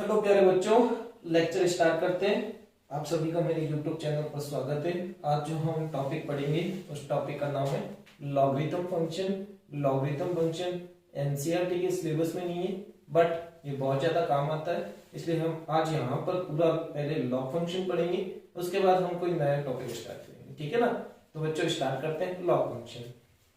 Hello प्यारे बच्चों, lecture start करते हैं। आप सभी का मेरे YouTube चैनल पर स्वागत है। आज जो हम टॉपिक पढ़ेंगे उस टॉपिक का नाम है logarithm function. Logarithm function NCERT के सिलेबस में नहीं है, बट ये बहुत ज्यादा काम आता है, इसलिए हम आज यहाँ पर पूरा पहले लॉग फंक्शन पढ़ेंगे, उसके बाद हम कोई नया टॉपिक स्टार्ट करेंगे। ठीक है ना? तो बच्चों स्टार्ट करते हैं लॉग फंक्शन।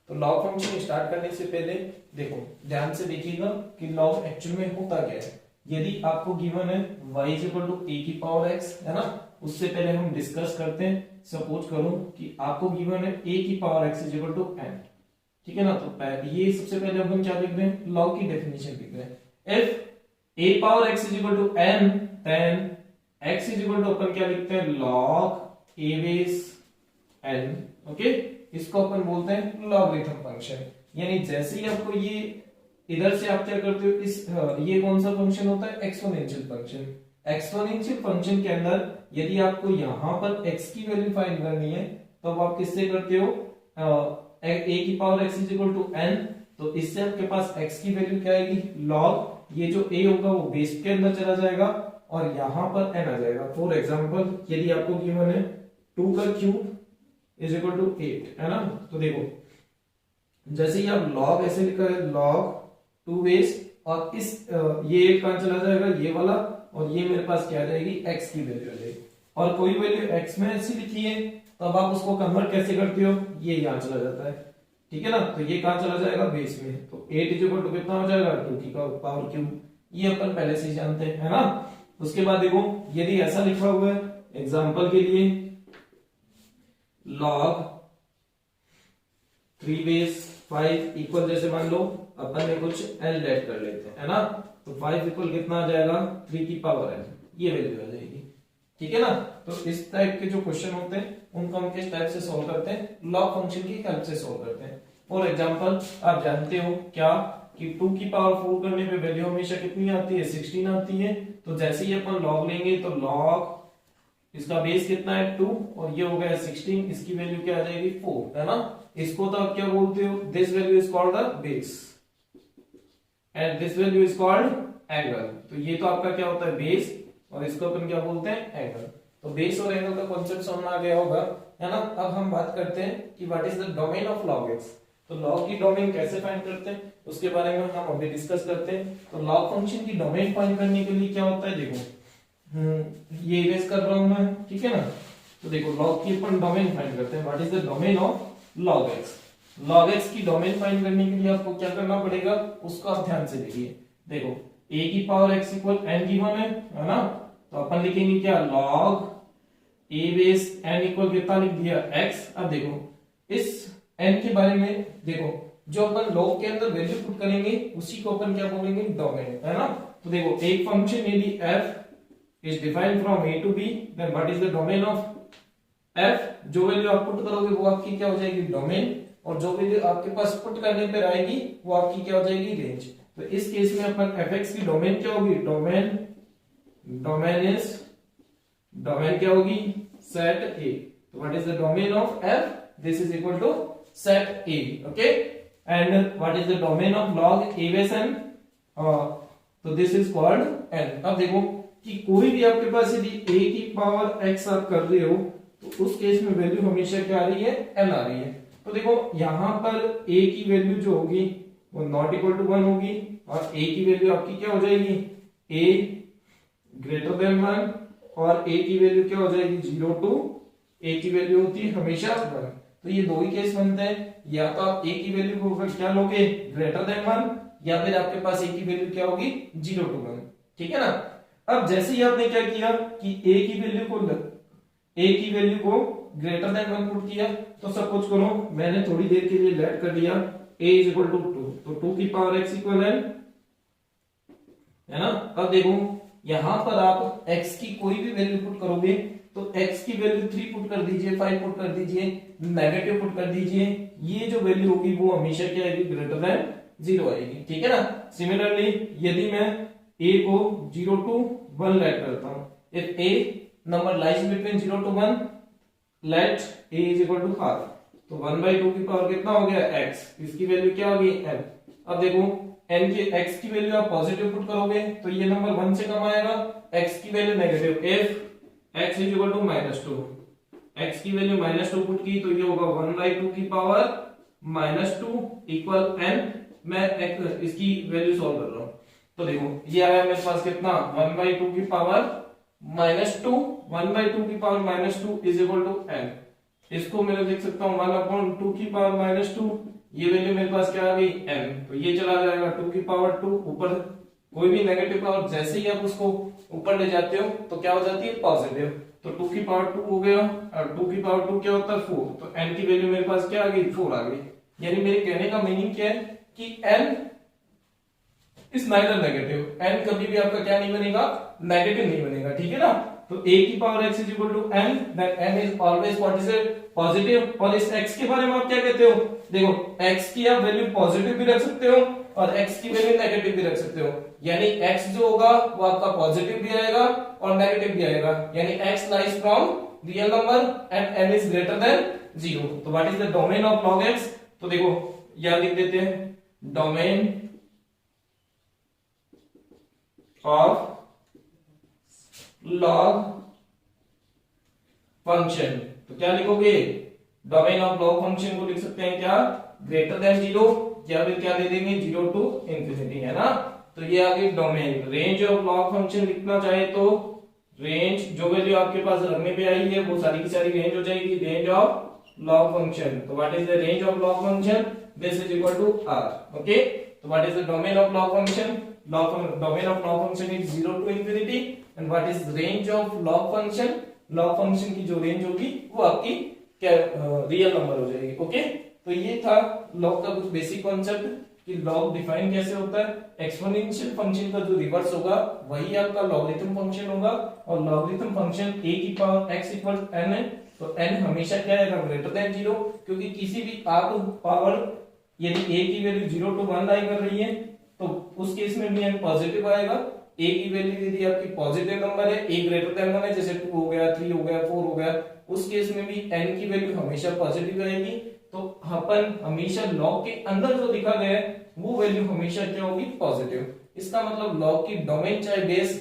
तो लॉग फंक्शन स्टार्ट करने से पहले देखो, ध्यान से देखिएगा कि लॉग एक्चुअल में होता क्या है। यदि आपको गिवन है y इक्वल टू a की पावर x, है ना, उससे पहले हम डिस्कस करते हैं। सपोज करो कि आपको गिवन है a की power x equal to n, ठीक है ना। तो ये सबसे पहले अपन क्या लिख रहे हैं, लॉग की डेफिनेशन लिख रहे हैं। If a power x equal to n, then x equal to अपन क्या लिखते हैं, log a base n। Okay, इसको अपन बोलते हैं लॉगरिथम फंक्शन। यानी जैसे ही आपको ये इधर से आप क्या करते हो, इस ये कौन सा फंक्शन होता है, एक्सपोनेंशियल फंक्शन। एक्सपोनेंशियल फंक्शन के अंदर यदि आपको यहाँ पर x की वैल्यू फाइंड करनी है तो अब आप किससे करते हो, a की power x equal to n। तो इससे आपके पास x की वैल्यू क्या आएगी, लॉग, ये जो a होगा वो बेस के अंदर चला जाएगा और यहाँ पर n आ जाएगा। फॉर एग्जाम्पल यदि आपको गिवन है 2 का क्यूब इज इक्वल टू 8, है ना। तो देखो जैसे ही आप लॉग ऐसे लिखा है, लॉग 2 बेस, और इस ये 8 कहां चला जाएगा, ये वाला, और ये मेरे पास क्या आ जाएगी, x की वैल्यू आ जाएगी। और कोई वैल्यू x में ऐसी लिखी है तो अब आप उसको कन्वर्ट कैसे करते हो, ये यहां चला जाता है, ठीक है ना। तो ये कहां चला जाएगा, बेस में। तो 8 इक्वल टू कितना हो जाएगा, 2 की पावर क्यूब। ये अपन पहले से ही जानते हैं, है ना। उसके बाद देखो यदि ऐसा लिखा हुआ है एग्जाम्पल के लिए, लॉग 3 बेस 5 इक्वल, जैसे मान लो अपन ने कुछ n लेट कर लेते हैं, है ना। तो 5 इक्वल कितना आ जाएगा, 3 की पावर n, ये वैल्यू आ जाएगी, ठीक है ना। तो इस टाइप के जो क्वेश्चन होते हैं उनको हम किस टाइप से सॉल्व करते हैं, लॉग फंक्शन की हेल्प से सॉल्व करते हैं। फॉर एग्जांपल आप जानते हो क्या कि 2 की पावर 4 करने पे वैल्यू हमेशा कितनी आती है, 16 आती है। तो जैसे ही अपन लॉग लेंगे तो लॉग इसका बेस कितना है, 2, और ये हो गया 16, इसकी वैल्यू क्या आ जाएगी, 4, है ना। इसको तो आप क्या बोलते हो, this value is called the base and this value is called angle. तो ये तो आपका क्या होता है, बेस, और इसको अपन क्या बोलते हैं, एंगल। तो बेस और एंगल का कॉन्सेप्ट समझ आ गया होगा, है ना। अब हम बात करते हैं कि what is the domain of log x. तो लॉग की डोमेन कैसे फाइंड करते हैं उसके बारे में हम अभी डिस्कस करते हैं। तो लॉग फंक्शन की डोमेन फाइंड करने के लिए क्या होता है, देखो ये इरेज कर रहा हूं मैं, ठीक है ना। तो देखो लॉग की अपन डोमेन फाइंड करते हैं, what is the domain of log x. Log x की डोमेन फाइंड करने के लिए आपको क्या करना पड़ेगा, उसको आप ध्यान से देखिए। देखो a की power x equal n given है ना। तो अपन लिखेंगे क्या, log a base n equal कितना लिख दिया, x। अब देखो इस n के बारे में देखो, जो अपन लॉग के अंदर वैल्यू पुट करेंगे उसी को अपन क्या बोलेंगे, डोमेन, है ना। तो देखो एक फंक्शन यदि f is defined from a to b, then what is the domain of f। जो वैल्यू आप पुट करोगे वो आपकी क्या हो जाएगी, डोमेन, और जो वैल्यू आपके पास पुट करने पर आएगी वो आपकी क्या हो जाएगी, रेंज। तो इस केस में अपन fx की डोमेन क्या होगी, डोमेन, डोमेन क्या होगी, सेट a। तो what is the domain of f, this is equal to set a, okay. And what is the domain of log a base n, तो दिस इज कॉल्ड n। अब देखो कि कोई भी आपके पास यदि a की पावर x आप कर रहे हो तो उस केस में वैल्यू हमेशा क्या आ रही है, n आ रही है। तो देखो यहां पर a की वैल्यू जो होगी वो नॉट इक्वल टू 1 होगी, और a की वैल्यू आपकी क्या हो जाएगी, a ग्रेटर देन 1, और a की वैल्यू क्या हो जाएगी, 0 टू a की वैल्यू होती है हमेशा 1। तो ये दो ही केस बनते हैं, या तो आप a की वैल्यू को क्या लोगे, ग्रेटर देन 1, या फिर आपके पास a की वैल्यू क्या होगी, 0 टू 1, ठीक है ना। अब जैसे ही आपने क्या किया कि a की वैल्यू को ग्रेटर देन 1 पुट किया, तो सपोज करो मैंने थोड़ी देर के लिए लेट कर दिया a इज इक्वल टू 2, तो 2 की पावर x इक्वल है ना। अब देखो यहां पर आप x की कोई भी वैल्यू पुट करोगे तो x की वैल्यू 3 पुट कर दीजिए, 5 पुट कर दीजिए, नेगेटिव पुट कर दीजिए, ये जो वैल्यू होगी वो हमेशा क्या आएगी, ग्रेटर देन 0 आएगी, ठीक है ना। सिमिलरली यदि मैं a को 0 टू 1 लेट करता हूं, if a number lies between 0 to 1, let a is equal to half, तो 1/2 की पावर कितना हो गया, x, इसकी वैल्यू क्या होगी, n। अब देखो n की x की वैल्यू आप पॉजिटिव पुट करोगे तो ये नंबर 1 से कम आएगा, x की value negative, if x is equal to -2, x की वैल्यू -2 पुट की तो ये होगा 1/2 की पावर -2 इक्वल n। मैं इसकी वैल्यू सॉल्व कर रहा हूं तो देखो ये आया मेरे पास कितना, 1/2 की पावर -2, 1/2 की power -2 is equal to n। इसको मैं लिख सकता हूं 1/2 की पावर -2, ये वैल्यू मेरे पास क्या आ गई n, तो ये चला जाएगा 2 की पावर 2, ऊपर कोई भी नेगेटिव पावर जैसे ही आप उसको ऊपर ले जाते हो तो क्या हो जाती है पॉजिटिव, तो 2 की पावर 2 हो गया और 2 की पावर 2 क्या होता है 4, तो n की वैल्यू मेरे पास क्या आ गई 4 आ गई। यानी मेरे कहने का मीनिंग क्या है कि n is neither negative, n कभी भी आपका क्या नहीं बनेगा, नेगेटिव नहीं बनेगा, ठीक है ना। तो a की power x is equal to n, then n is always what is it positive. और इस x के बारे में आप क्या कहते हो, देखो x की आप वैल्यू पॉजिटिव भी रख सकते हो और x की वैल्यू नेगेटिव भी रख सकते हो, यानी x जो होगा वो आपका पॉजिटिव भी आएगा और नेगेटिव भी आएगा, यानी x lies from real number and n is greater then 0। तो what is the domain of log x, तो देखो यहां लिख देते हैं डोमेन ऑफ log फंक्शन, तो क्या लिखोगे, डोमेन ऑफ log फंक्शन को लिख सकते हैं क्या, ग्रेटर देन 0 या फिर क्या दे देंगे 0 टू इंफिनिटी, है ना। तो ये आ गई domain. Range of log function लिखना चाहे तो रेंज जो वैल्यू आपके पास रखने पे आई है वो सारी की सारी रेंज हो जाएगी, रेंज ऑफ log फंक्शन। तो what is the range of log function, this is equal to r, okay. तो what is the domain of log function, domain of log function is 0 to infinity and what is range of log function, log function की जो range होगी वो आपकी क्या real number हो जाएगी, okay. तो ये था log का कुछ बेसिक कॉन्सेप्ट कि log डिफाइन कैसे होता है। एक्सपोनेंशियल फंक्शन का जो रिवर्स होगा वही आपका लॉगरिथम फंक्शन होगा और लॉगरिथम फंक्शन a की पावर x इक्वल n है, तो n हमेशा क्या है ग्रेटर देन 0, क्योंकि किसी भी आप पावर यदि a की वैल्यू 0 to 1 लाई कर रही है तो उस केस में भी n पॉजिटिव आएगा। a की वैल्यू यदि आपकी पॉजिटिव नंबर है, a ग्रेटर देन 1 है, जैसे 2 हो गया, 3 हो गया, 4 हो गया, उस केस में भी n की वैल्यू हमेशा पॉजिटिव आएगी। तो अपन हमेशा log के अंदर जो लिखा गया है वो वैल्यू हमेशा क्या होगी पॉजिटिव। इसका मतलब log की डोमेन चाहे बेस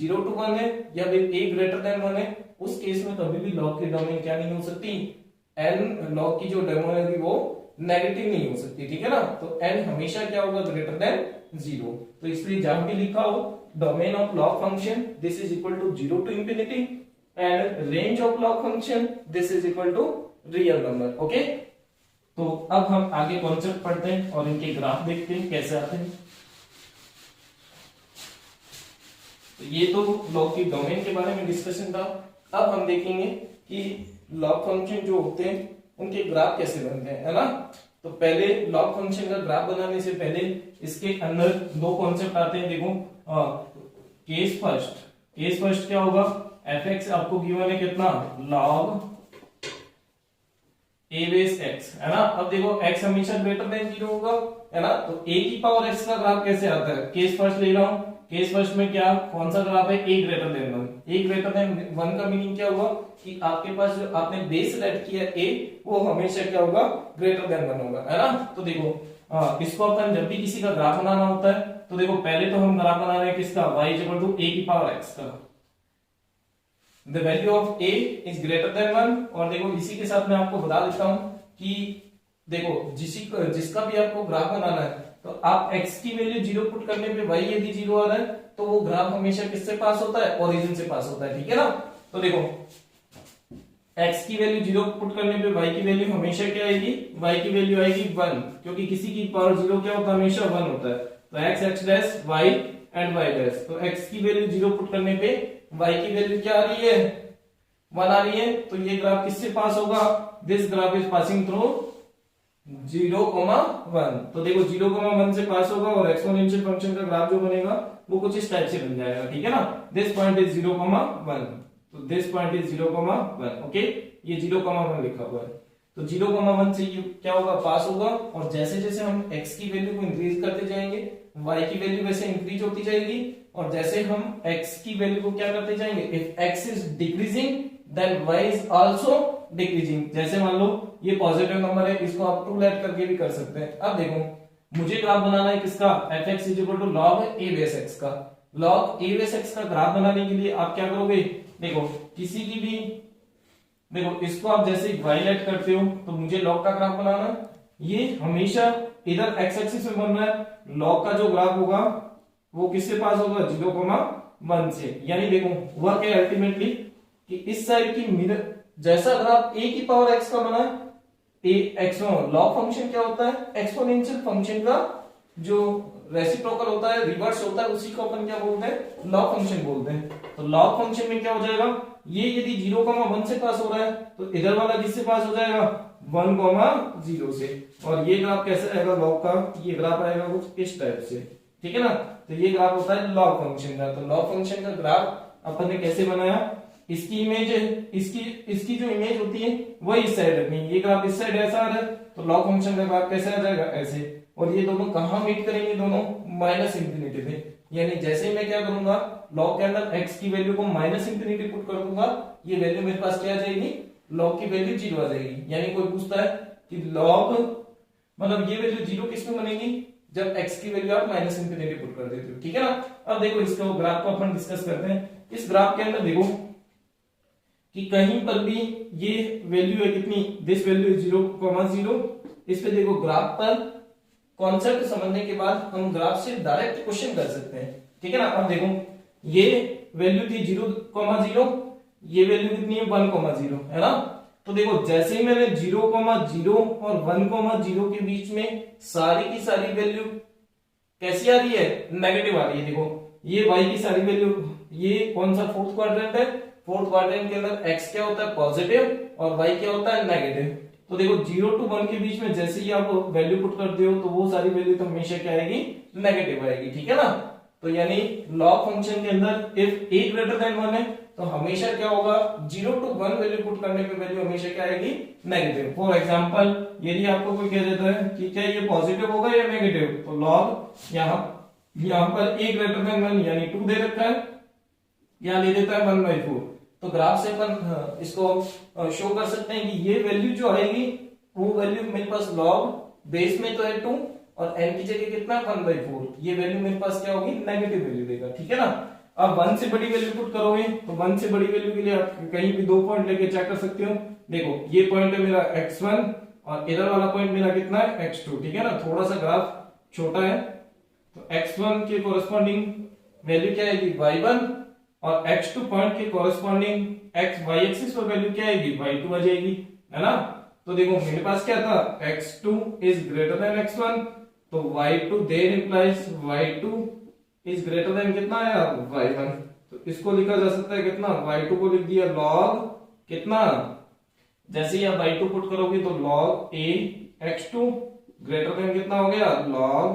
0 to 1 है या फिर a ग्रेटर देन 1 है, उस केस में कभी भी log की डोमेन क्या नहीं हो सकती, n log की जो डोमेन है वो नेगेटिव नहीं हो सकती, ठीक है ना। तो n हमेशा क्या होगा ग्रेटर देन 0। तो इसलिए जहां भी लिखा हो domain of log function this is equal to 0 to infinity and range of log function this is equal to real number, okay. तो अब हम आगे कॉन्सेप्ट पढ़ते हैं और इनके ग्राफ देखते हैं कैसे आते हैं। तो ये तो log की डोमेन के बारे में डिस्कशन था। अब हम देखेंगे कि log फंक्शन जो होते हैं उनके ग्राफ कैसे बनते हैं, है ना। तो पहले log फंक्शन का ग्राफ बनाने से पहले इसके अंदर दो कॉन्सेप्ट आते हैं, देखो केस फर्स्ट क्या होगा, fx आपको गिवन है कितना log a बेस x, है ना। अब देखो x हमेशा ग्रेटर देन 0 होगा, है ना। तो a की पावर x का ग्राफ कैसे आता है, केस फर्स्ट ले रहा हूं, केस फर्स्ट में क्या कौन सा ग्राफ है, a greater than 1। a greater than 1 का मीनिंग क्या हुआ कि आपके पास जो आपने बेस सेट किया a वो हमेशा क्या होगा ग्रेटर देन 1 होगा, है ना। तो देखो इसको अपन जब भी किसी का ग्राफ बनाना होता है तो देखो पहले तो हम ग्राफ बना रहे हैं किसका, y इक्वल टू a की पावर x का, the value of a is greater than 1। और देखो इसी के साथ मैं आपको बता देता हूं कि देखो जिसका भी आपको ग्राफ बनाना है तो आप x की वैल्यू 0 पुट करने पे y यदि 0 आ रहा है तो वो ग्राफ हमेशा किससे पास होता है, ओरिजिन से पास होता है, ठीक है ना। तो देखो x की वैल्यू 0 पुट करने पे y की वैल्यू हमेशा क्या आएगी, y की वैल्यू आएगी 1, क्योंकि किसी की पावर 0 क्या होता है हमेशा 1 होता है। तो x dash y and y dash, तो x की वैल्यू 0 पुट करने पे y की वैल्यू क्या आ रही है 1 आ रही है, तो ये ग्राफ किससे पास होगा, this graph is passing through 0,1। तो देखो 0,1 से पास होगा और एक्सपोनेंशियल फंक्शन का ग्राफ जो बनेगा वो कुछ इस टाइप से बन जाएगा, ठीक है ना। दिस पॉइंट इज 0,1, तो दिस पॉइंट इज 0,1, ओके। ये 0,1 लिखा हुआ है, तो 0,1 से ये क्या होगा पास होगा। और जैसे जैसे हम x की वैल्यू को इंक्रीज करते जाएंगे y की वैल्यू वैसे इंक्रीज होती जाएगी, और जैसे हम x की वैल्यू को क्या करते जाएंगे, if x is decreasing then y is also decreasing. जैसे मान लो ये पॉजिटिव नंबर है, इसको आप 2 लेट करके भी कर सकते हैं। अब देखो मुझे ग्राफ बनाना है किसका, f x is equal to log a base x का। लॉग ए बेस एक्स का ग्राफ बनाने के लिए आप क्या करोगे, देखो किसी की भी, देखो इसको आप जैसे वायलेट करते हो तो मुझे लॉग का ग्राफ बनाना, ये हमेशा इधर एक्स एक्सिस में बन रहा है। लॉग का जो ग्राफ होगा वो किससे पास होगा, 0,1 से। यानी देखो हुआ क्या अल्टीमेटली कि इस साइड की मिरर जैसा ग्राफ ए की पावर एक्स का बना है, ए एक्स लॉग फंक्शन क्या होता है, एक्सपोनेंशियल फंक्शन का जो रेसिप्रोकल होता है, रिवर्स होता है, उसी को अपन क्या बोलते हैं, लॉग फंक्शन बोलते हैं। तो लॉग फंक्शन में क्या हो जाएगा, ये यदि 0,1 से पास हो रहा है तो इधर वाला किससे पास हो जाएगा, 1,0 से। और ये ग्राफ कैसे आएगा लॉग का, ये ग्राफ आएगा कुछ इस टाइप से, ठीक है ना। तो ये ग्राफ होता है लॉग फंक्शन का। तो लॉग फंक्शन का ग्राफ अपन ने कैसे बनाया, इसकी इमेज, इसकी जो इमेज होती है वही इस साइड रखनी है। ये ग्राफ इस साइड ऐसा आ रहा है तो लॉग फंक्शन का ग्राफ कैसे आ जाएगा, ऐसे। और ये दोनों कहां मीट करेंगे, दोनों -इंफिनिटी पे। यानी जैसे ही मैं क्या करूंगा, लॉग के अंदर x की वैल्यू को -इंफिनिटी पुट कर दूंगा, ये वैल्यू मेरे पास क्या आ जाएगी, लॉग की वैल्यू 0 आ जाएगी। यानी कोई पूछता है कि लॉग मतलब ये वैल्यू 0 किस में बनेगी, जब x की वैल्यू आप -इंफिनिटी पुट कर देते हो, ठीक है ना। अब देखो इसका ग्राफ को अपन डिस्कस करते हैं। इस ग्राफ के अंदर देखो कि कहीं पर भी ये वैल्यू है कितनी, दिस वैल्यू 0,0। इस पे देखो ग्राफ पर कॉन्सेप्ट समझने के बाद हम ग्राफ से डायरेक्ट क्वेश्चन कर सकते हैं, ठीक है ना। अब देखो ये वैल्यू थी 0,0, ये वैल्यू कितनी है 1,0, है ना। तो देखो जैसे ही मैंने 0,0 और 1,0 के बीच में सारी की सारी वैल्यू कैसी आ रही है, नेगेटिव आ रही है। देखो ये y की सारी वैल्यू, ये कौन सा फोर्थ क्वाड्रेंट है, फोर्थ क्वाड्रेंट के अंदर x क्या होता है पॉजिटिव और y क्या होता है नेगेटिव। तो देखो 0 to 1 के बीच में जैसे ही आप वैल्यू पुट करते हो तो वो सारी वैल्यू तो हमेशा क्या आएगी, नेगेटिव आएगी, ठीक है ना। तो यानी लॉग फंक्शन के अंदर इफ a ग्रेटर देन 1 है तो हमेशा क्या होगा, 0 to 1 वैल्यू पुट करने पे वैल्यू हमेशा क्या आएगी, नेगेटिव। फॉर एग्जांपल यदि आपको कोई कह देता है कि क्या ये पॉजिटिव होगा या नेगेटिव, तो लॉग यहां पर a ग्रेटर देन 1 यानी 2 दे रखा है, या ले देता है 1/4। तो ग्राफ से अपन इसको शो कर सकते हैं कि ये वैल्यू जो आएगी वो वैल्यू मेरे पास लॉग बेस में तो है 2 और n की जगह कितना है 1/4, ये वैल्यू मेरे पास क्या होगी, नेगेटिव वैल्यू देगा, ठीक है ना। अब 1 से बड़ी वैल्यू पुट करोगे तो 1 से बड़ी वैल्यू के लिए आप कहीं भी 2 पॉइंट लेके चेक कर सकते हो। देखो ये पॉइंट है मेरा x1 और इधर वाला पॉइंट मेरा कितना है x2, ठीक है ना। थोड़ा सा ग्राफ छोटा है तो x1 के कोरस्पॉन्डिंग वैल्यू क्या आएगी y1 और x2 पॉइंट के कोरस्पॉन्डिंग x y एक्सिस पर वैल्यू क्या आएगी, y2 आ जाएगी, है ना। तो देखो मेरे पास क्या था, x2 is greater then x1, तो y2 there implies y2 is greater than कितना आया, y1। तो इसको लिखा जा सकता है कितना, y2 को लिख दिया लॉग कितना, जैसे ही आप y2 पुट करोगे तो log a x2 greater than कितना हो गया, लॉग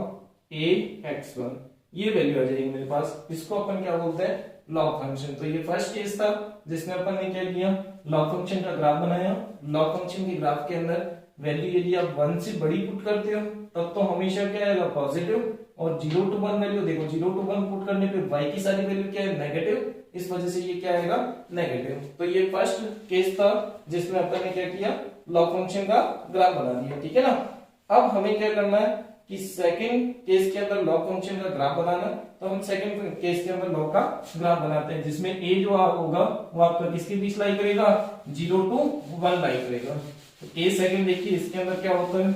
a x1, ये वैल्यू आ जाएगी मेरे पास। इसको अपन क्या बोलते हैं, लॉग फंक्शन। तो ये फर्स्ट केस था जिसमें अपन ने क्या किया, लॉग फंक्शन का ग्राफ बनाया। लॉग फंक्शन के ग्राफ के अंदर वैल्यू यदि आप 1 से बड़ी पुट करते हो तब तो हमेशा क्या आएगा, पॉजिटिव। और 0 to 1 वैल्यू, देखो 0 to 1 पुट करने पे y की सारी वैल्यू क्या है, नेगेटिव, इस वजह से ये क्या आएगा, नेगेटिव। तो ये फर्स्ट केस था जिसमें अपन ने क्या किया, लॉग फंक्शन का ग्राफ बना दिया, ठीक है ना। अब हमें क्या करना है कि सेकंड केस के अंदर लॉग फंक्शन का ग्राफ बनाना, तो हम सेकंड केस के अंदर लॉग का ग्राफ बनाते हैं जिसमें a जो होगा वो आपका किसके बीच लाई करेगा, 0 to 1 लाई करेगा। तो a सेकंड देखिए इसके अंदर क्या होता है,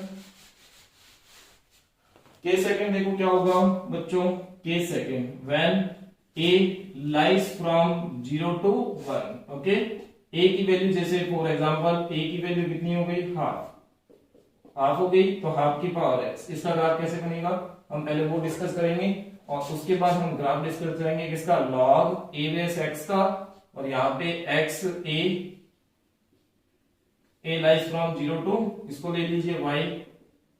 k सेकंड देखो क्या होगा बच्चों, k second when a lies from 0 to 1, okay. a की वैल्यू जैसे फॉर एग्जांपल a की वैल्यू कितनी हो गई, हाफ हो गई, तो हाफ की पावर x। इसका ग्राफ कैसे बनेगा हम पहले वो डिस्कस करेंगे और उसके बाद हम ग्राफ डिस्कस करेंगे किसका, लॉग a बेस x का। और यहाँ पे x a lies from 0 to, इसको ले लीजिए y,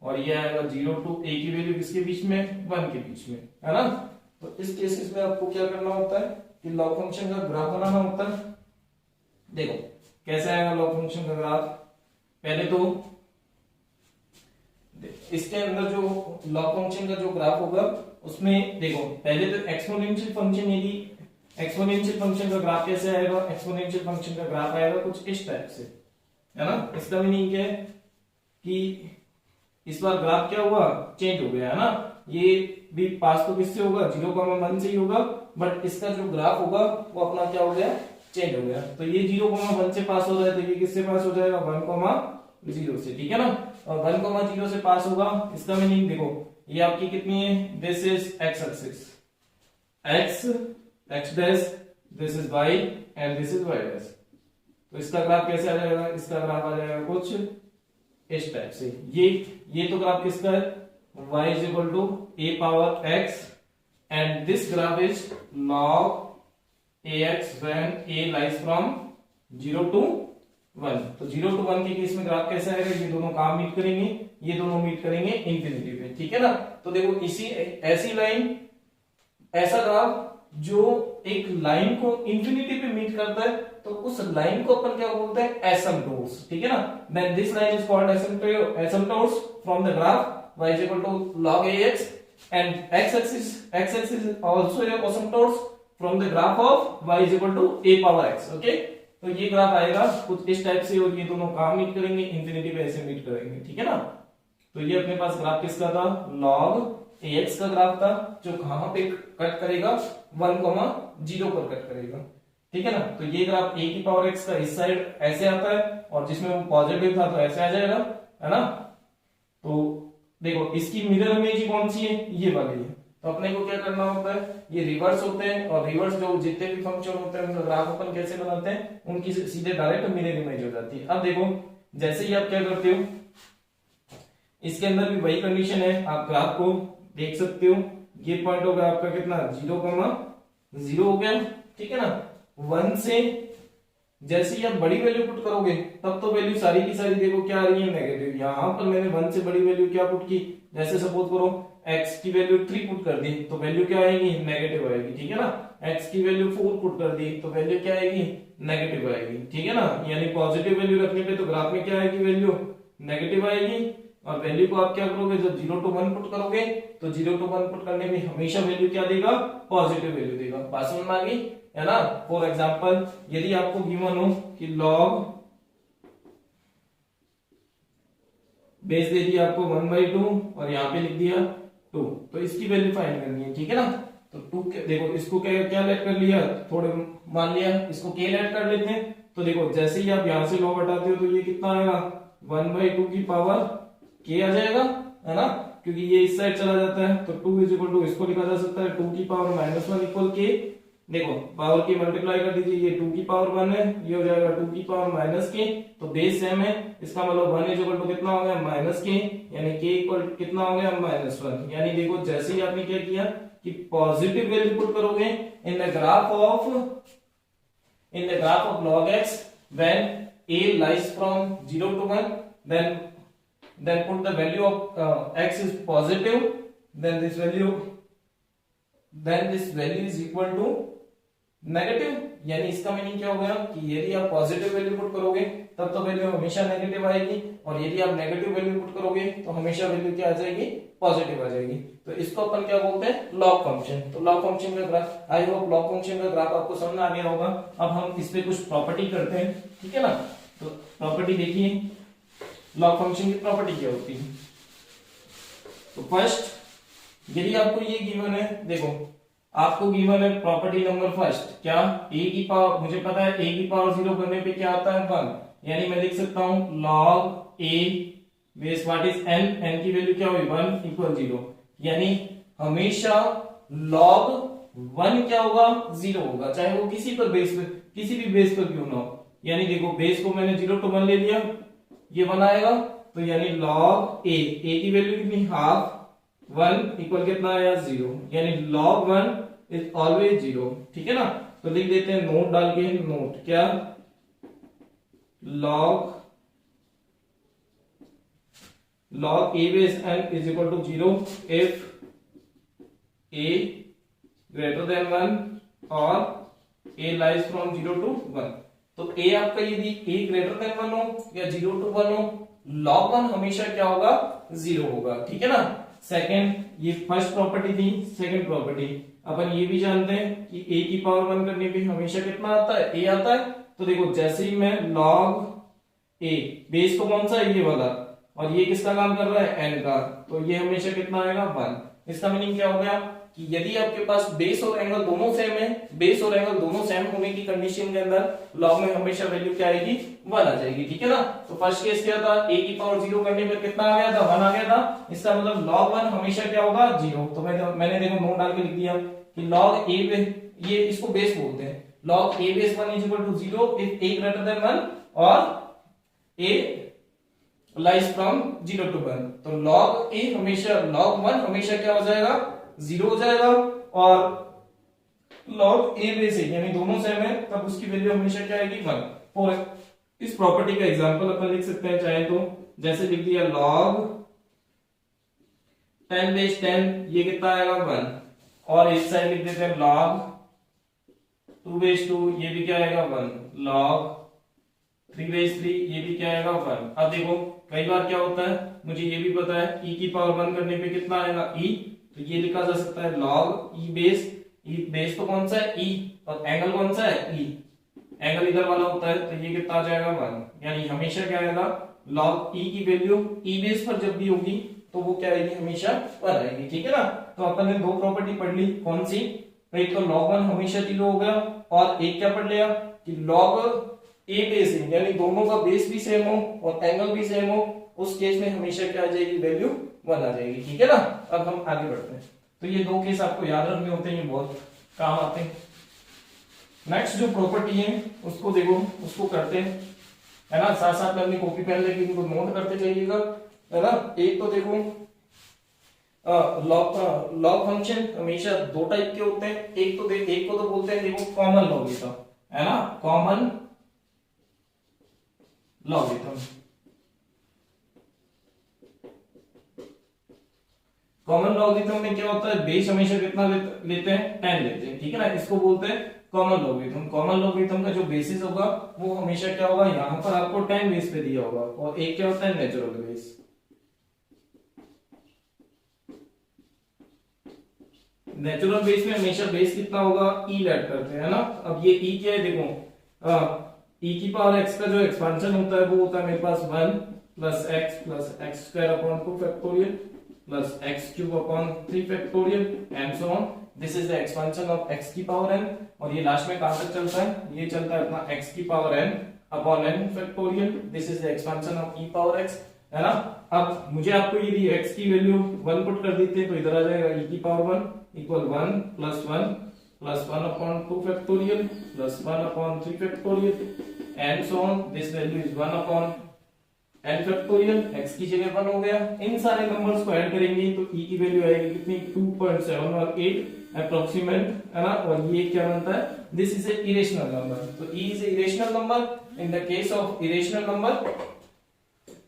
और ये आएगा 0 to a की वैल्यू किसके बीच में, 1 के बीच में, है ना। तो इस केसेस में आपको क्या करना होता है कि लॉग फंक्शन का ग्राफ बनाना होता है। देखो कैसे आएगा लॉग फंक्शन का ग्राफ, पहले तो इसके अंदर जो लॉग फंक्शन का जो ग्राफ होगा उसमें देखो पहले तो एक्सपोनेंशियल फंक्शन, यदि एक्सपोनेंशियल फंक्शन का ग्राफ कैसे आएगा, एक्सपोनेंशियल फंक्शन का ग्राफ आएगा कुछ इस टाइप से, है ना। इसका मीनिंग क्या है कि इस बार ग्राफ क्या हुआ, चेंज हो गया है ना। ये भी पास तो किससे होगा, 0,1 से ही होगा, बट इसका जो ग्राफ होगा वो अपना क्या हो गया, चेंज हो गया। तो ये 0,1 से पास हो रहा है, तो ये किससे पास हो जाएगा, 1,0 से, ठीक है ना। और 1,0 से पास होगा, इसका मीनिंग देखो ये आपकी कितनी है, this is x axis, x dash, this is y and this is y dash. तो इसका ग्राफ कैसे आ जाएगा, इसका ग्राफ आ जाएगा कुछ इस टाइप से। ये तो ग्राफ किसका है, y is equal to a power x and this graph is log ax when a lies from 0 to 1। तो 0 to 1 के केस में ग्राफ कैसा आएगा, ये दोनों कहां मीट करेंगे, ये दोनों मीट करेंगे इंफिनिटी पे, ठीक है ना। तो देखो इसी ऐसी लाइन, ऐसा ग्राफ जो एक लाइन को इंफिनिटी पे मीट करता है, तो उस लाइन को अपन क्या बोलते हैं, एसिम्पटोट्स, ठीक है ना। Then this line is called asymptotes from the graph y is equal to log ax and x axis is also asymptotes from the graph of y is equal to a power x, okay। तो ये graph आएगा कुछ इस type से, और ये दोनोों कहां meet करेंगे, इंफिनिटी पे ऐसे मीट करेंगे, ठीक है ना। तो ये अपने पास ग्राफ किसका था, log ax का ग्राफ था, जो कहां पे कट करेगा, 1,0 पर कट करेगा, ठीक है ना। तो ये ग्राफ a की पावर x का इस साइड ऐसे आता है, और जिसमें वो पॉजिटिव था तो ऐसे आ जाएगा, है ना। तो देखो इसकी मिरर इमेज कौन सी है, ये वाली है। तो अपने को क्या करना होता है, ये रिवर्स होते हैं, और रिवर्स जो जितने भी फंक्शन होते हैं उनका ग्राफ अपन कैसे बनाते हैं, उनकी सीधे डायरेक्ट मिरर इमेज हो जाती है। अब देखो जैसे ही आप क्या करते हो, इसके अंदर भी वही कंडीशन है, आप ग्राफ को देख सकते हो, ये पॉइंट होगा आपका कितना, 0,0 हो गया, ठीक है ना। 1 से जैसे ही आप बड़ी वैल्यू पुट करोगे, तब तो वैल्यू सारी की सारी देखो क्या आ रही है, नेगेटिव। यहां पर मैंने 1 से बड़ी वैल्यू क्या पुट की, जैसे सपोज करो x की वैल्यू 3 पुट कर दी, तो वैल्यू क्या आएगी, नेगेटिव आएगी, ठीक है ना। x की वैल्यू 4 पुट कर दी, तो वैल्यू क्या आएगी, नेगेटिव आएगी, ठीक है ना। यानी पॉजिटिव वैल्यू रखने पे तो ग्राफ में क्या आएगी, वैल्यू नेगेटिव आएगी। और वैल्यू को आप क्या करोगे, जब 0 to 1 पुट करोगे, तो 0 to 1 पुट करने में हमेशा वैल्यू क्या देगा, पॉजिटिव वैल्यू देगा। बात समझ में आ गई, है ना। फॉर एग्जाम्पल यदि आपको गिवन हो कि log बेस दे दिया आपको 1/2 और यहाँ पे लिख दिया 2, तो इसकी वैल्यू फाइंड करनी है, ठीक है ना। तो 2 देखो इसको क्या लेट कर लिया, थोड़े मान लिया इसको k लेट कर लेते हैं। तो देखो जैसे ही आप यहाँ से log हटाते हो, तो ये कितना आएगा, 1/2 की पावर k आ जाएगा, है ना, क्योंकि ये इस साइड चला जाता है। तो 2 इज इक्वल टू, इसको लिखा जा सकता है 2 की पावर -1 इक्वल k। देखो पावर की मल्टीप्लाई कर दीजिए, ये 2 की पावर 1 है, ये हो जाएगा 2 की पावर -k। तो बेस सेम है, इसका मतलब 1 इज इक्वल टू कितना हो गया, -k, यानी k इक्वल कितना हो गया, -1। यानी देखो जैसे ही आपने क्या किया कि पॉजिटिव वैल्यू पुट करोगे in the graph of log x when a lies from 0 to 1, then put the value of x is positive, then this value is equal to negative. यानी इसका मीनिंग क्या हो गया कि यदि आप पॉजिटिव वैल्यू पुट करोगे तब तो वैल्यू हमेशा नेगेटिव आएगी, और यदि आप नेगेटिव वैल्यू पुट करोगे तो हमेशा वैल्यू क्या आ जाएगी, पॉजिटिव आ जाएगी। तो इसको अपन क्या बोलते हैं, लॉग फंक्शन। तो लॉग फंक्शन का graph, I hope log function का ग्राफ आपको समझ में आ गया होगा। अब हम इस पे कुछ प्रॉपर्टी करते हैं, ठीक है ना। तो प्रॉपर्टी देखिए, लॉग फंक्शन की प्रॉपर्टी क्या होती है। तो फर्स्ट यदि आपको ये गिवन है, देखो आपको गिवन है प्रॉपर्टी नंबर फर्स्ट, क्या, a की पावर, मुझे पता है a की पावर 0 करने पे क्या आता है 1, यानी मैं लिख सकता हूं log a base what is n की वैल्यू क्या हुई 1 इक्वल 0। यानी हमेशा log 1 क्या होगा, 0 होगा, चाहे वो किसी भी बेस पर क्यों ना हो। यानी देखो बेस को मैंने 0 to 1 ले लिया, ये 1 आएगा, तो यानी log a की वैल्यू कितनी, हाफ, 1 इक्वल कितना आया, 0। यानी log 1 इज ऑलवेज 0, ठीक है ना। तो लिख देते हैं नोट डाल के, नोट क्या, log a base n is equal to 0 if a greater than 1 और a लाइज फ्रॉम 0 to 1। तो a आपका यदि a ग्रेटर देन 1 हो या 0 to 1 हो, log 1 हमेशा क्या होगा, 0 होगा, ठीक है ना। सेकंड, ये फर्स्ट प्रॉपर्टी थी। सेकंड प्रॉपर्टी अपन ये भी जानते हैं कि a की पावर 1 करने पे हमेशा कितना आता है, a आता है। तो देखो जैसे ही मैं log a, बेस को कौन सा है, ये वाला, और ये किसका काम कर रहा है, n का, तो ये हमेशा कितना आएगा 1। इसका मीनिंग क्या हो गया कि यदि आपके पास बेस और एंगल दोनों सेम है, बेस और एंगल दोनों सेम होने की कंडीशन के अंदर लॉग में हमेशा वैल्यू क्या आएगी, 1 आ जाएगी, ठीक है ना। तो फर्स्ट केस क्या था, a की पावर 0 करने पर कितना आ गया था, 1 आ गया था। इसका मतलब log 1 हमेशा क्या होगा, 0। तो मैंने देखो नोट डाल के लिख दिया कि log a पे, ये इसको बेस बोलते हैं, log a base 1 is equal to 0 if a greater than 1 और a lies from 0 to 1। तो log a हमेशा, log 1 हमेशा क्या हो जाएगा, 0 हो जाएगा, और log a base है यानी दोनों सेम है, तब उसकी वैल्यू हमेशा क्या आएगी, 1। और इस प्रॉपर्टी का एग्जांपल अपन लिख सकते हैं चाहे तो, जैसे लिख दिया log 10 base 10, ये कितना आएगा 1, और इस साइड लिख देते हैं log 2 base 2, ये भी क्या आएगा 1, log 3 base 3, ये भी क्या आएगा 1। अब देखो कई बार क्या होता है, मुझे ये भी पता है e की पावर 1 करने पे कितना आएगा e, तो ये लिखा जा सकता है log e base, e base तो कौन सा है e, और एंगल कौन सा है e, एंगल इधर वाला होता है, तो ये कितना आ जाएगा 1। यानी हमेशा क्या आएगा, log e की वैल्यू e base पर जब भी होगी तो वो क्या आएगी, हमेशा 1 आएगी, ठीक है ना। तो अपन ने दो प्रॉपर्टी पढ़ ली, कौन सी, एक तो log 1 हमेशा 0 हो गया, और एक क्या पढ़ लिया कि log a बेस है यानी दोनों का बेस भी सेम हो और एंगल भी सेम हो, उस केस में हमेशा क्या आ जाएगी, वैल्यू 1 आ जाएगी, ठीक है ना। अब हम आगे बढ़ते हैं, तो ये दो केस आपको याद रखने होते हैं, ये बहुत काम आते हैं। नेक्स्ट जो प्रॉपर्टी है उसको देखो, उसको करते हैं, है ना, साथ साथ में अपनी कॉपी पेन लेके इनको नोट करते जाइएगा, है ना। एक तो देखो लॉग फंक्शन हमेशा दो टाइप के होते हैं, एक को तो बोलते हैं देखो कॉमन लॉगरिथम, है ना, कॉमन लॉगरिथम। कॉमन लॉगरिथम में क्या होता है, बेस हमेशा कितना लेते हैं, 10 लेते हैं, ठीक है ना, इसको बोलते हैं कॉमन लॉगरिथम। कॉमन लॉगरिथम का जो बेसिस होगा वो हमेशा क्या होगा, यहां पर आपको 10 बेस पे दिया होगा, और एक क्या होता है नेचुरल बेस। नेचुरल बेस में हमेशा बेस कितना होगा, e लेट करते हैं, है ना। अब ये e क्या है, देखो e की पावर x का जो एक्सपेंशन होता है वो होता है मेरे पास 1 plus x square upon 2 factorial plus x cube upon 3 factorial and so on. This is the expansion of x की पावर n, और ये लास्ट में कहां तक चलता है, ये चलता है अपना x की power n upon n factorial. This is the expansion of e power x, है ना। अब मुझे आपको यदि x की वैल्यू 1 पुट कर देते हैं तो इधर आ जाएगा e की power 1 equal 1 plus 1 upon 2 factorial plus 1 upon 3 factorial and so on. This value is 1 upon n factorial, x की जगह 1 हो गया। इन सारे नंबर्स को ऐड करेंगे तो e की वैल्यू आएगी कितनी, 2.7 और 8 अप्रोक्सीमेट, है ना। और ये क्या बनता है, this is a irrational number. तो e is a irrational number. In the case of irrational number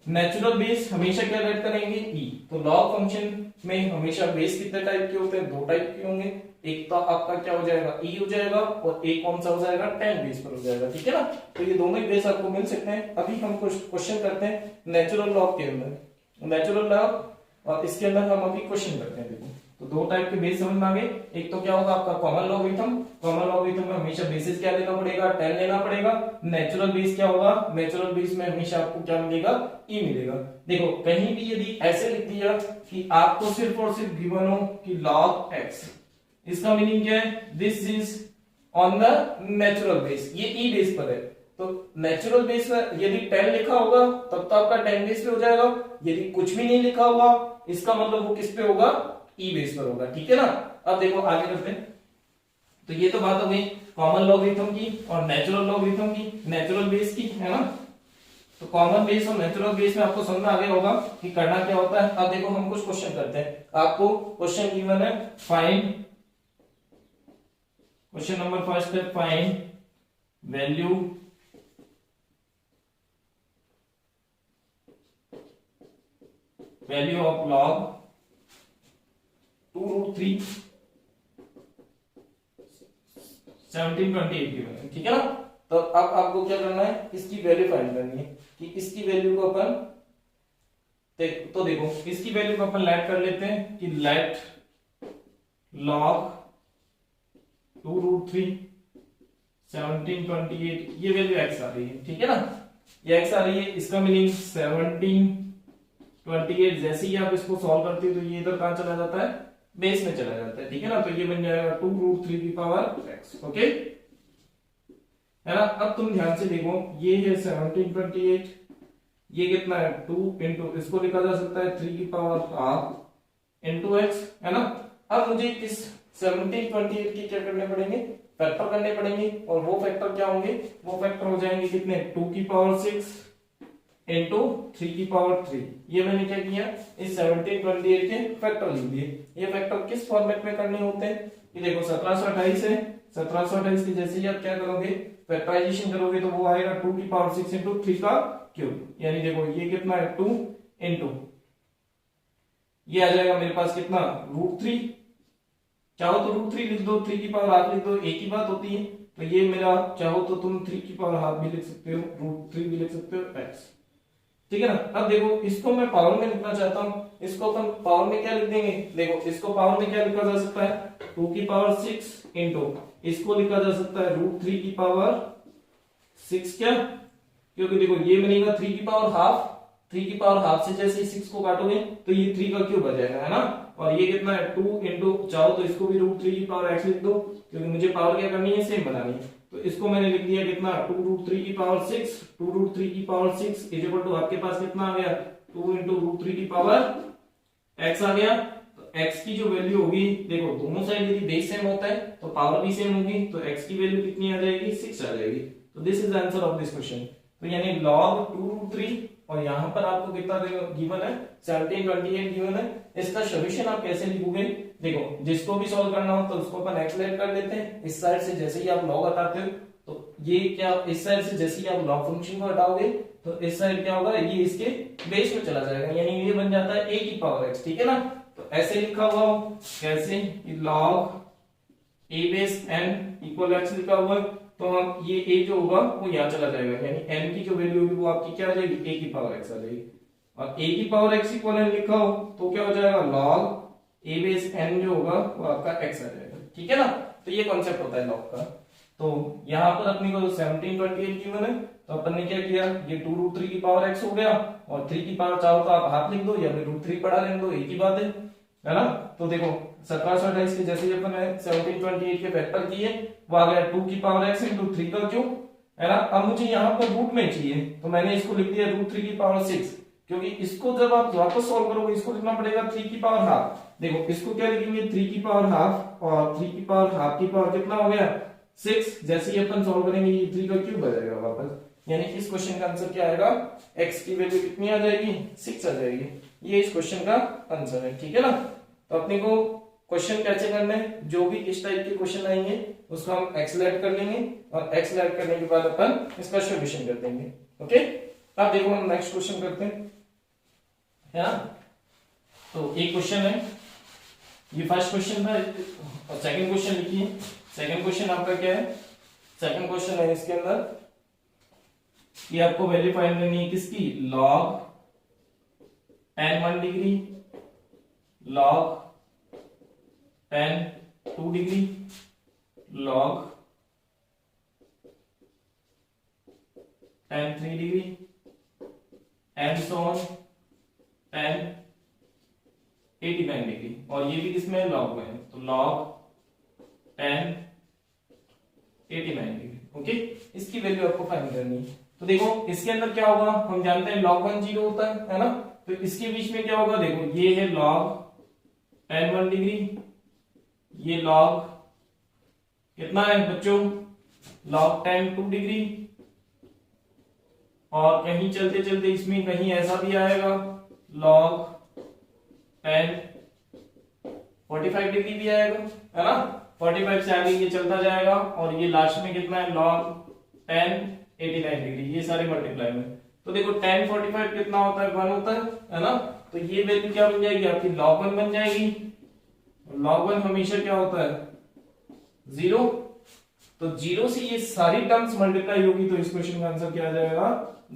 natural base हमेशा क्या लेट करेंगे, e। तो लॉग फंक्शन में हमेशा बेस कितने टाइप के होते हैं, दो टाइप के होंगे, एक तो आपका क्या हो जाएगा e हो जाएगा, और एक कौन सा हो जाएगा 10 बेस पर हो जाएगा, ठीक है ना। तो ये दोनों ही बेस आपको मिल सकते हैं। अभी हम कुछ क्वेश्चन करते हैं नेचुरल लॉग के अंदर, नेचुरल लॉग, और इसके अंदर हम अभी क्वेश्चन करते हैं। देखो तो दो टाइप के बेस समझ में आ गए। एक तो क्या होगा आपका कॉमन लॉगरिथम, कॉमन लॉगरिथम में हमेशा बेसिस क्या लेना पड़ेगा, 10 लेना पड़ेगा। नेचुरल बेस क्या होगा, नेचुरल बेस में हमेशा आपको क्या मिलेगा, e मिलेगा। देखो कहीं भी यदि ऐसे लिख दिया कि आपको सिर्फ और सिर्फ गिवन हो कि log x, इसका मीनिंग क्या है, this is on the natural base, ये e बेस पर है। तो नेचुरल बेस में यदि 10 लिखा होगा तब तो आपका 10 बेस पे हो जाएगा, यदि कुछ भी नहीं लिखा हुआ इसका मतलब वो किस पे होगा, e बेस पर होगा, ठीक है ना। अब देखो आगे करते हैं। तो ये तो बात हो गई कॉमन लॉगरिथम की और नेचुरल लॉगरिथम की, नेचुरल बेस की, है ना। तो कॉमन बेस और नेचुरल बेस में आपको समझ में आ गया होगा कि करना क्या होता है। अब देखो हम कुछ क्वेश्चन करते हैं। आपको क्वेश्चन गिवन है, फाइंड, क्वेश्चन नंबर फर्स्ट है find value of log 2√3 1728 given है, ठीक है ना। तो अब आपको क्या करना है, इसकी वैल्यू फाइंड करनी है कि इसकी वैल्यू को अपन तो देखो इसकी वैल्यू को अपन लेट कर लेते हैं कि लेट log 2√3 1728, ये वैल्यू x आ रही है, ठीक है ना, ये x आ रही है। इसका मीनिंग 17 28 जैसे ही आप इसको सॉल्व करते हो तो ये इधर कहां चला जाता है, बेस में चला जाता है, ठीक है ना। तो ये बन जाएगा 2√3 ओके है ना। अब तुम ध्यान से देखो, ये है 1728, ये कितना है 2 इंटू इसको लिखा जा सकता है 3 इंटू एक्स, है ना। अब मुझे इस 1728 की क्या करने पड़ेंगे, फैक्टर करने पड़ेंगे, और वो फैक्टर क्या होंगे, वो फैक्टर हो जाएंगे कितने 2 इंटू 3 ये मैंने क्या किया, इस 1728 के फैक्टर लिख दिए। ये फैक्टर किस फॉर्मेट में करने होते हैं, ये देखो 1728 है, 1728 की जैसे ही आप क्या करोगे, फैक्टराइजेशन करोगे तो वो आएगा 2 इंटू 3 यानी देखो ये कितना है 2 इंटू ये आ जाएगा मेरे पास कितना √3, चाहो तो √3 लिख दो, 3 लिख दो, एक ही बात होती है। तो ये मेरा, चाहो तो तुम 3 भी लिख सकते हो, √3 भी लिख सकते हो, x, ठीक है ना। अब देखो इसको मैं पावर में लिखना चाहता हूं, इसको अपन पावर में क्या लिख देंगे, देखो इसको पावर में क्या लिखा जा सकता है 2 इंटू इसको लिखा जा सकता है √3 क्या, क्योंकि देखो ये बनेगा 3 की पावर हाफ से जैसे 6 को काटोगे तो ये 3 का क्यूब आ जाएगा, है ना। और ये कितना है 2 इंटू, चाहो तो इसको भी √3 लिख दो, क्योंकि मुझे पावर क्या करनी है, सेम बनानी है। तो इसको मैंने लिख दिया कितना 2√3 इज इक्वल टू आपके पास कितना आ गया 2 इंटू √3 आ गया। तो x की जो वैल्यू होगी, देखो दोनों साइड यदि बेस सेम होता है तो पावर भी सेम होगी, तो x की वैल्यू कितनी आ जाएगी 6 आ जाएगी। तो this is answer of this question. तो यानी log 2√3 और यहाँ पर आपको कितना गिवन है 1728 गिवन है। इसका सॉल्यूशन आप कैसे लिखोगे, देखो जिसको भी सॉल्व करना हो तो उसको अपन एक्सलेट कर लेते हैं। इस साइड से जैसे ही आप log हटाते हो तो ये क्या, इस साइड से जैसे ही आप log फंक्शन को हटाओगे तो इस साइड क्या होगा, ये इसके बेस में चला जाएगा, यानी ये बन जाता है a की पावर x, ठीक है ना। तो ऐसे लिखा हुआ हो, कैसे log a base n equal x लिखा हुआ है, तो हम ये a जो होगा वो यहाँ चला जाएगा, यानी n की जो वैल्यू होगी वो आपकी क्या आ जाएगी a की पावर x आ जाएगी। और a की पावर x इक्वल n लिखा हो तो क्या हो जाएगा log a बेस n जो होगा वो आपका x आ जाएगा, ठीक है ना। तो ये कॉन्सेप्ट होता है log का। तो यहाँ पर अपने को 1728 गिवन है, तो अपन ने क्या किया, ये 2√3 की पावर x हो गया, और 3 की पावर चाहो तो आप हाफ लिख दो या फिर √3 पढ़ा लेने दो, एक ही बात है ना। तो देखो 1728 के जैसे अपन ने 1728 के फैक्टर किए, वो आ गया 2 की पावर x इंटू 3 का क्यूब, है ना। अब मुझे यहाँ पर रूट में चाहिए, तो मैंने इसको लिख दिया √3 की पावर 6, क्योंकि इसको जब आप वापस सॉल्व करोगे इसको लिखना पड़ेगा 3 की पावर हाफ। देखो इसको क्या लिखेंगे 3 की पावर हाफ, और 3 की पावर हाफ की पावर कितना हो गया 6, जैसे ही अपन सॉल्व करेंगे ये 3 का क्यूब आ जाएगा वापस, यानी इस क्वेश्चन का आंसर क्या आएगा, x की वैल्यू कितनी आ जाएगी 6 आ जाएगी। ये इस क्वेश्चन का आंसर है, ठीक है ना। तो अपने को क्वेश्चन कैसे करना है, जो भी इस टाइप के क्वेश्चन आएंगे उसको हम एक्सलेट कर लेंगे, और एक्सलेट करने के बाद अपन इसका सॉल्यूशन कर देंगे, ओके। अब देखो हम नेक्स्ट क्वेश्चन करते हैं, है ना। तो एक क्वेश्चन है, ये फर्स्ट क्वेश्चन था, और सेकंड क्वेश्चन लिखिए। सेकंड क्वेश्चन आपका क्या है, सेकंड क्वेश्चन है इसके अंदर कि आपको वैल्यू फाइंड करनी है किसकी, log tan 1 degree, log tan 2 degree, log tan 3 degree, and so on tan 89 degree, और ये भी किसमें log में है, तो log tan 89 डिग्री, ओके। इसकी वैल्यू आपको फाइंड करनी है। तो देखो इसके अंदर क्या होगा, हम जानते हैं log 1 0 होता है ना। तो इसके बीच में क्या होगा, देखो ये है log tan 1 डिग्री, ये log कितना है बच्चों log tan 2 डिग्री, और कहीं चलते चलते इसमें कहीं ऐसा भी आएगा log tan 45 डिग्री भी आएगा, है ना। 45 से आगे ये चलता जाएगा, और ये लास्ट में कितना है log tan 89 डिग्री, ये सारे मल्टीप्लाई में। तो देखो tan 45 कितना होता है 1 होता है ना। तो ये वैल्यू क्या बन जाएगी आपकी log 1 बन जाएगी, log 1 हमेशा क्या होता है 0। तो 0 से ये सारी टर्म्स मल्टीप्लाई होगी, तो इस क्वेश्चन का आंसर क्या आ जाएगा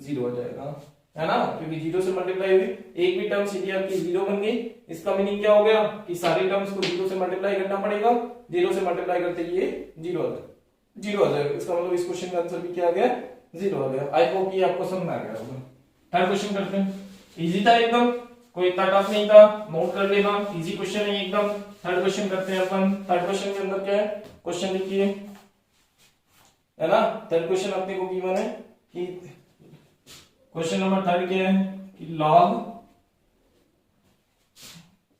0 आ जाएगा, है ना, क्योंकि 0 से मल्टीप्लाई हुई, एक भी टर्म यदि आपकी 0 बन गई, इसका मीनिंग क्या हो गया कि सारी टर्म्स को 0 से मल्टीप्लाई करना पड़ेगा, 0 से मल्टीप्लाई करते ये 0 आ जाएगा। इसका मतलब इस क्वेश्चन का आंसर भी क्या आ गया 0 आ गया। आई होप ये आपको समझ में आ गया होगा। थर्ड क्वेश्चन करते हैं, इजी था एकदम, कोई इतना टफ नहीं था, नोट कर लेना, इजी क्वेश्चन है एकदम। थर्ड क्वेश्चन करते हैं अपन। थर्ड क्वेश्चन के अंदर क्या है, क्वेश्चन लिखिए, है ना। थर्ड क्वेश्चन अपने को गिवन है कि क्वेश्चन नंबर थर्ड क्या है कि लॉग,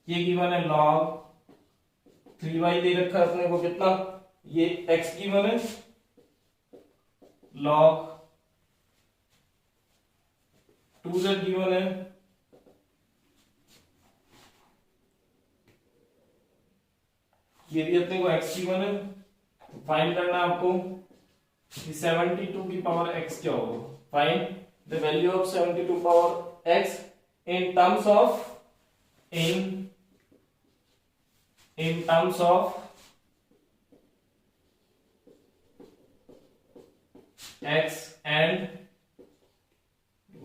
ये गिवन है लॉग 3y दे रखा है अपने को कितना, ये x गिवन है, लॉग 2z गिवन है, ये भी अपने को x गिवन है। फाइंड करना है आपको कि 72 की पावर x क्या होगा। Find the value of 72 power x in terms of in terms of x and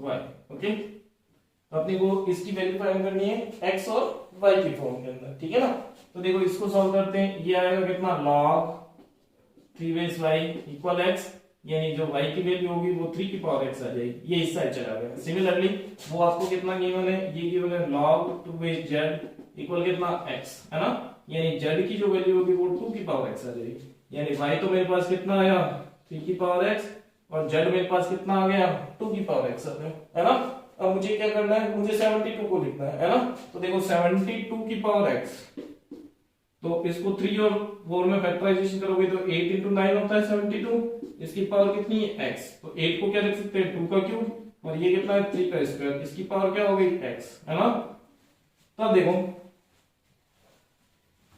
y। Okay, तो अपने को इसकी वैल्यू फाइंड करनी है x और y की फॉर्म के अंदर, ठीक है ना। तो देखो इसको सॉल्व करते हैं, ये आएगा कितना, log 3y इक्वल x, यानी जो y की वैल्यू होगी वो 3 की पावर x आ जाएगी, ये इस साइड चला गया। सिमिलरली वो आपको कितना गिवन है, ये गिवन है log 2z इक्वल कितना x, है ना, यानी z की जो वैल्यू होगी वो 2 की पावर x आ जाएगी, यानी y तो मेरे पास कितना आया 3 की पावर x और z मेरे पास कितना आ गया 2 की पावर x आ गया, है ना। अब मुझे क्या करना है, मुझे 72 को लिखना है ना। तो देखो 72 की पावर x, तो इसको 3 और 4 में फैक्टराइजेशन करोगे तो 8 into 9 होता है 72, इसकी पावर कितनी है x, तो 8 को क्या लिख सकते हैं 2 का क्यूब, और ये कितना है 3 का स्क्वायर, इसकी पावर क्या हो गई x, है ना। तब देखो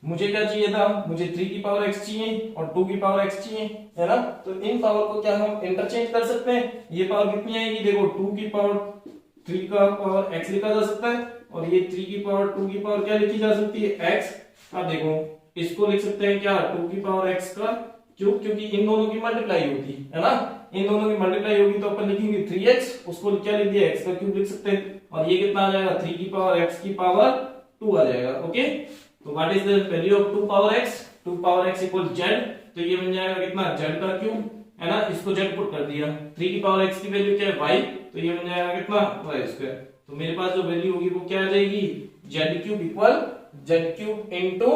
मुझे क्या चाहिए था, मुझे 3 की पावर x चाहिए और 2 की पावर x चाहिए, है ना। तो इन पावर को क्या हम इंटरचेंज कर सकते हैं, ये पावर कितनी आएगी, देखो 2 की पावर 3 का पावर x लिखा जा सकता है, और ये 3 की पावर 2 की पावर क्या लिखी जा सकती है x। अब देखो इसको लिख सकते हैं क्या 2 की पावर x का क्यूब, क्योंकि इन दोनों की मल्टीप्लाई होती है ना, इन दोनों की मल्टीप्लाई होगी तो अपन लिखेंगे 3x, उसको क्या लिख दिया x का क्यूब लिख सकते हैं, और ये कितना आ जाएगा 3 की पावर x की पावर 2 आ जाएगा। ओके, तो what is the value of 2 power x, 2 power x equal z, तो ये बन जाएगा कितना z का क्यूब, है ना, इसको z पुट कर दिया, 3 की पावर x की वैल्यू क्या है y, तो ये बन जाएगा कितना y स्क्वायर, तो मेरे पास जो वैल्यू होगी वो क्या आ जाएगी z cube equal z cube into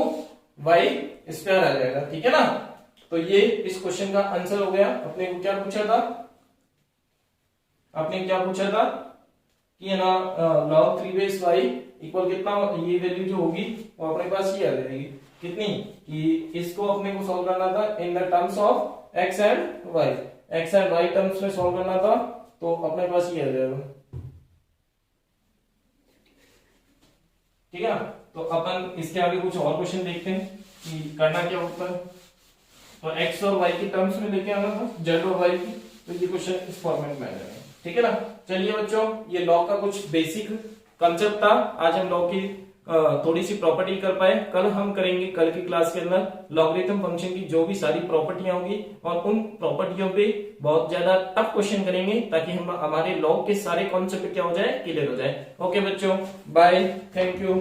y square आ जाएगा, ठीक है ना। तो ये इस क्वेश्चन का आंसर हो गया। अपने को क्या पूछा था, आपने क्या पूछा था कि है ना log 3y इक्वल कितना, ये वैल्यू जो होगी वो अपने पास ये आ जाएगी कितनी, कि इसको अपने को सॉल्व करना था in the terms of x and y terms में सॉल्व करना था, तो अपने पास ये आ जाएगा, ठीक है ना। तो अपन इसके आगे कुछ और क्वेश्चन देखते हैं कि करना क्या होता है। तो x और y की टर्म्स में लेके आना था, z और y की, तो ये क्वेश्चन इस फॉर्मेट में आ जाएगा, ठीक है ना। चलिए बच्चों, ये लॉ का कुछ बेसिक कंसेप्ट था, आज हम लॉ की थोड़ी सी प्रॉपर्टी कर पाए। कल हम करेंगे, कल की क्लास के अंदर लॉगरिथम फंक्शन की जो भी सारी प्रॉपर्टियां होंगी, और उन प्रॉपर्टियों पे बहुत ज्यादा टफ क्वेश्चन करेंगे, ताकि हम हमारे लॉ के सारे कॉन्सेप्ट क्या हो जाए, क्लियर हो जाए। ओके बच्चों, बाय, थैंक यू।